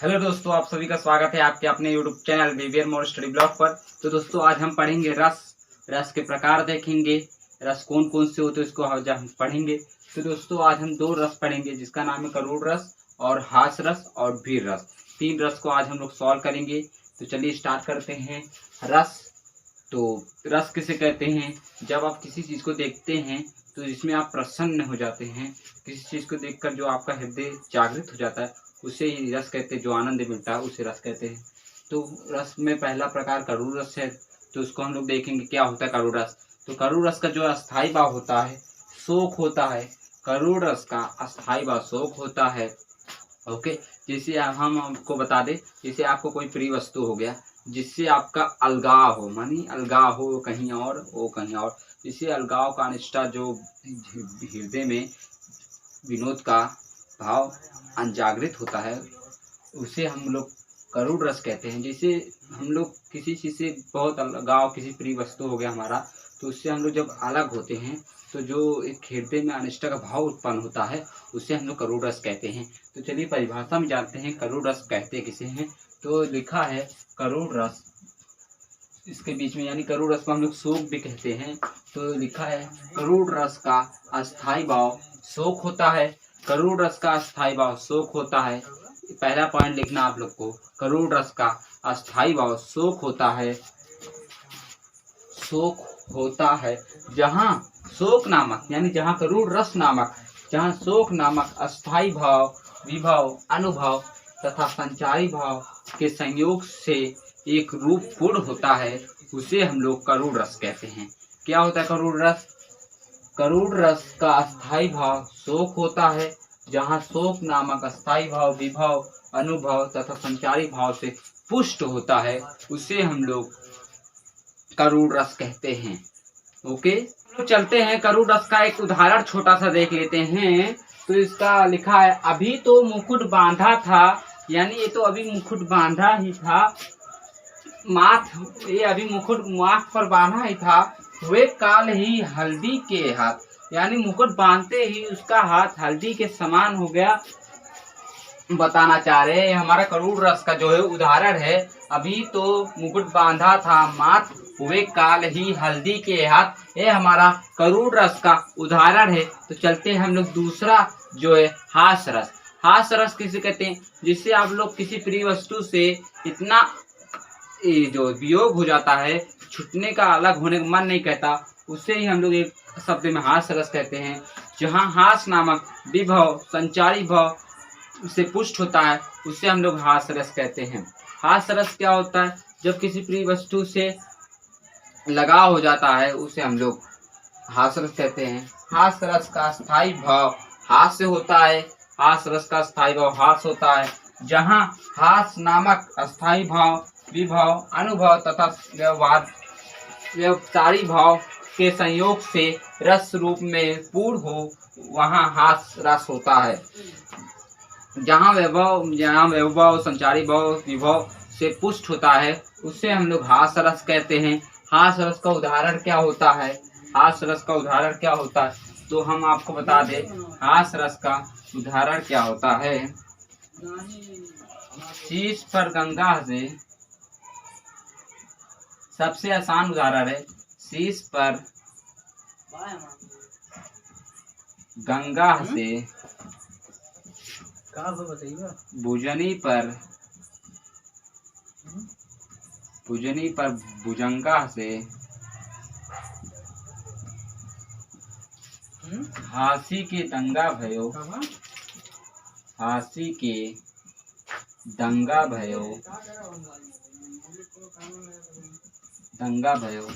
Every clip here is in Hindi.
हेलो दोस्तों, आप सभी का स्वागत है आपके अपने यूट्यूब चैनल विवियर मोर स्टडी ब्लॉग पर। तो दोस्तों आज हम पढ़ेंगे रस के प्रकार देखेंगे। रस कौन कौन से होते हैं उसको आज हम पढ़ेंगे। तो दोस्तों आज हम दो रस पढ़ेंगे जिसका नाम है करूड़ रस और हास रस और वीर रस। तीन रस को आज हम लोग सॉल्व करेंगे। तो चलिए स्टार्ट करते हैं। रस, तो रस किसे कहते हैं? जब आप किसी चीज़ को देखते हैं तो जिसमें आप प्रसन्न हो जाते हैं, किसी चीज़ को देखकर जो आपका हृदय जागृत हो जाता है उसे ही रस कहते हैं। जो आनंद मिलता है उसे रस कहते हैं। तो रस में पहला प्रकार करूड़ रस है, तो उसको हम लोग देखेंगे क्या होता है करूड़ रस। तो करूड़ रस का जो अस्थाई भाव होता है शोक होता है। करूड़ रस का अस्थाई भाव शोक होता है। ओके, जैसे हम आपको बता दें, जैसे आपको कोई प्रिय वस्तु हो गया जिससे आपका अलगाव हो, मानी अलगाव हो कहीं और वो कहीं और, इसी अलगाव का अनिष्टा जो हृदय में विनोद का भाव अनजागृत होता है उसे हम लोग करूड़ रस कहते हैं। जैसे हम लोग किसी चीज़ से बहुत अलगाव, किसी प्रिय वस्तु हो गया हमारा, तो उससे हम लोग जब अलग होते हैं तो जो एक हृदय में अनिष्ट का भाव उत्पन्न होता है उसे हम लोग करूड़ रस कहते हैं। तो चलिए परिभाषा में जानते हैं करूड़ रस कहते किसे हैं। तो लिखा है करूड़ रस, इसके बीच में, यानी करूड़ रस को हम लोग शोक भी कहते हैं। तो लिखा है करूड़ रस का अस्थाई भाव शोक होता है। करूड़ रस का अस्थाई भाव शोक होता है। पहला पॉइंट लिखना आप लोग को, करूड़ रस का अस्थाई भाव शोक होता है। शोक होता है जहाँ शोक नामक, यानी जहाँ करूड़ रस नामक, जहाँ शोक नामक अस्थाई भाव, विभव, अनुभव तथा संचारी भाव के संयोग से एक रूप पूर्ण होता है उसे हम लोग करूड़ रस कहते हैं। क्या होता है करूड़ रस? करूड़ रस का अस्थाई भाव शोक होता है जहाँ शोक नामक अस्थाई भाव, विभव, अनुभव तथा संचारी भाव से पुष्ट होता है उसे हम लोग करूड़ रस कहते हैं। ओके, तो चलते हैं करूड़ रस का एक उदाहरण छोटा सा देख लेते हैं। तो इसका लिखा है अभी तो मुकुट बांधा था, यानी ये तो अभी मुकुट बांधा ही था, ये अभी मुकुट माथ पर बांधा ही था, वे काल ही हल्दी के हाथ, यानी मुकुट बांधते ही उसका हाथ हल्दी के समान हो गया। बताना चाह रहे हैं हमारा करूड़ रस का जो है उदाहरण है, अभी तो मुकुट बांधा था माथ, वे काल ही हल्दी के हाथ। ये हमारा करूड़ रस का उदाहरण है। तो चलते हैं हम लोग दूसरा जो है हास रस। हास रस किसे कहते हैं? जिससे आप लोग किसी प्रिय वस्तु से इतना जो वियोग हो जाता है, छूटने का, अलग होने का मन नहीं कहता, उससे ही हम लोग एक शब्द में हास रस कहते हैं। जहाँ हास नामक विभव, संचारी भाव से पुष्ट होता है उससे हम लोग हास रस कहते हैं। हास रस क्या होता है? जब किसी प्रिय वस्तु से लगाव हो जाता है उसे हम लोग हास रस कहते हैं। हास रस का स्थायी भाव हास्य होता है। हास रस का स्थायी भाव हास होता है जहाँ हास नामक अस्थाई भाव, विभव, अनुभव तथा व्यवचारी भाव के संयोग से रस रूप में पूर्ण हो, वहाँ हास रस होता है। जहाँ वैभव, संचारी भाव, विभव से पुष्ट होता है उससे हम लोग हास रस कहते हैं। हास रस का उदाहरण क्या होता है? हास रस का उदाहरण क्या होता है? तो हम आपको बता दें हास रस का उदाहरण क्या होता है। शीश पर गंगा से, सबसे आसान उदाहरण है, शीश पर गंगा से भुजनी पर भुजंगा से हासी के दंगा भयो, हासी के दंगा भयो, दंगा भयो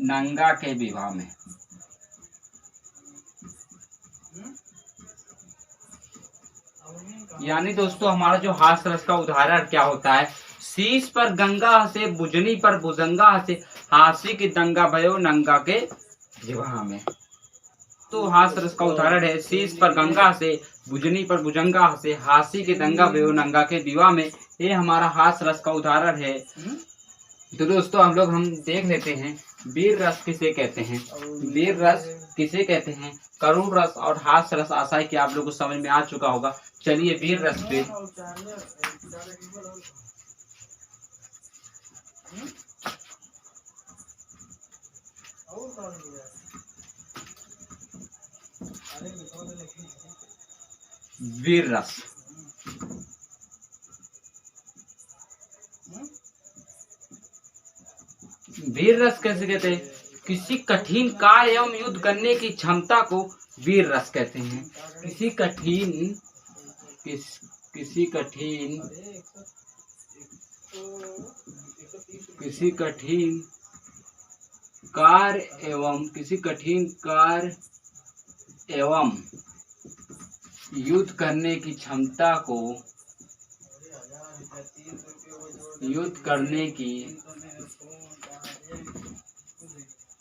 नंगा के विवाह में। यानी दोस्तों हमारा जो हास रस का उदाहरण क्या होता है, शीश पर गंगा से भुजनी पर भुजंगा से हासी की दंगा भयो नंगा के विवाह में। तो हास रस का उदाहरण है शीश पर गंगा से भुजनी पर भुजंगा से हासी के दंगा भयो नंगा के विवाह में। ये हमारा हास रस का उदाहरण है। तो दोस्तों हम देख लेते हैं वीर रस किसे कहते हैं। वीर रस किसे कहते हैं, करुण रस और हास रस। आशा है कि आप लोगों को समझ में आ चुका होगा। चलिए वीर रस पे वीर रस। वीर रस कैसे कहते हैं, किसी कठिन कार्य एवं युद्ध करने की क्षमता को वीर रस कहते हैं। किसी कठिन कार्य एवं युद्ध करने की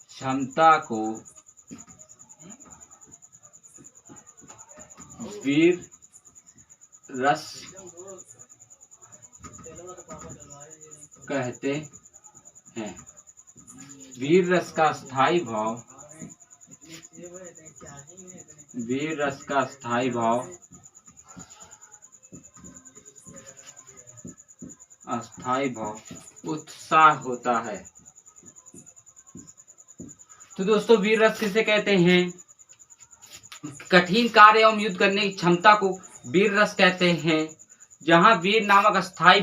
क्षमता को वीर रस कहते हैं। वीर रस का स्थायी भाव उत्साह होता है। तो दोस्तों वीर रस किसे कहते हैं, कठिन कार्य एवं युद्ध करने की क्षमता को वीर रस कहते हैं। जहाँ वीर नामक स्थायी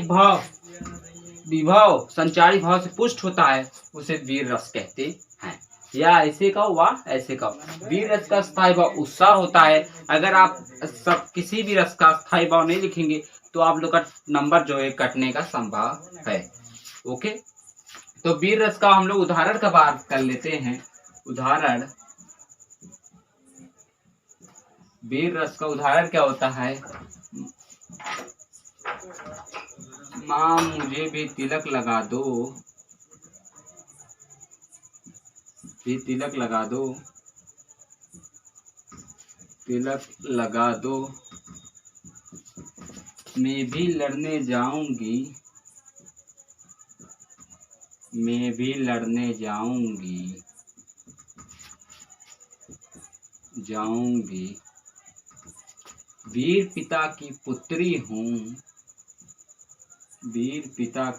विभव संचारी भाव से पुष्ट होता है उसे वीर रस कहते हैं। या ऐसे कहो वा ऐसे कहो, वीर रस का स्थायी भाव उत्साह होता है। अगर आप सब किसी भी रस का स्थायी भाव नहीं लिखेंगे तो आप लोग का नंबर जो है कटने का संभव है। ओके, तो वीर रस का हम लोग उदाहरण का बात कर लेते हैं। उदाहरण, वीर रस का उदाहरण क्या होता है, माँ मुझे भी तिलक लगा दो, तिलक लगा दो, मैं भी लड़ने जाऊंगी, वीर पिता की पुत्री हूँ, वीर पिता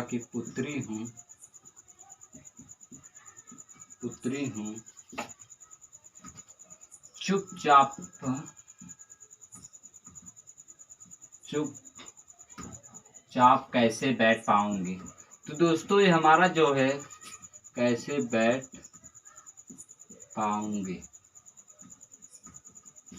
की पुत्री हूँ, चुपचाप कैसे बैठ पाऊंगी। तो दोस्तों ये हमारा जो है कैसे बैठ पाऊंगी।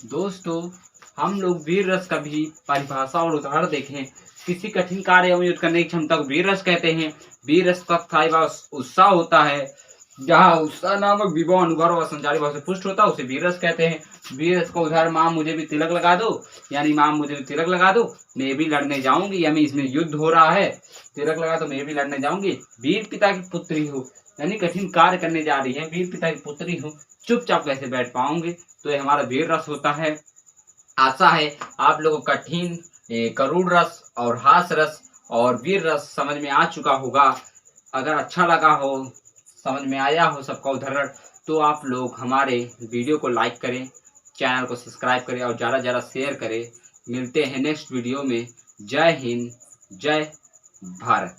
दोस्तों हम लोग वीर रस का भी परिभाषा और उदाहरण देखें। किसी कठिन कार्य एवं युद्ध करने की क्षमता को वीर रस कहते हैं। वीर रस का स्थायी भाव उत्साह होता है। जहाँ उत्साह नामक विभव अनुभव व संचारी भाव से पुष्ट होता है उसे वीर रस कहते हैं। वीर रस का उदाहरण, माँ मुझे भी तिलक लगा दो, यानी माँ मुझे भी तिलक लगा दो, मैं भी लड़ने जाऊंगी, यानी इसमें युद्ध हो रहा है, तिलक लगा तो मैं भी लड़ने जाऊंगी। वीर पिता की पुत्री हो, यानी कठिन कार्य करने जा रही है, वीर पिता की पुत्री हूँ, चुपचाप कैसे बैठ पाऊंगी। तो ये हमारा वीर रस होता है। आशा है आप लोगों को कठिन, करुण रस और हास रस और वीर रस समझ में आ चुका होगा। अगर अच्छा लगा हो, समझ में आया हो सबका उदाहरण, तो आप लोग हमारे वीडियो को लाइक करें, चैनल को सब्सक्राइब करें और ज़्यादा से ज़्यादा शेयर करें। मिलते हैं नेक्स्ट वीडियो में। जय हिंद, जय भारत।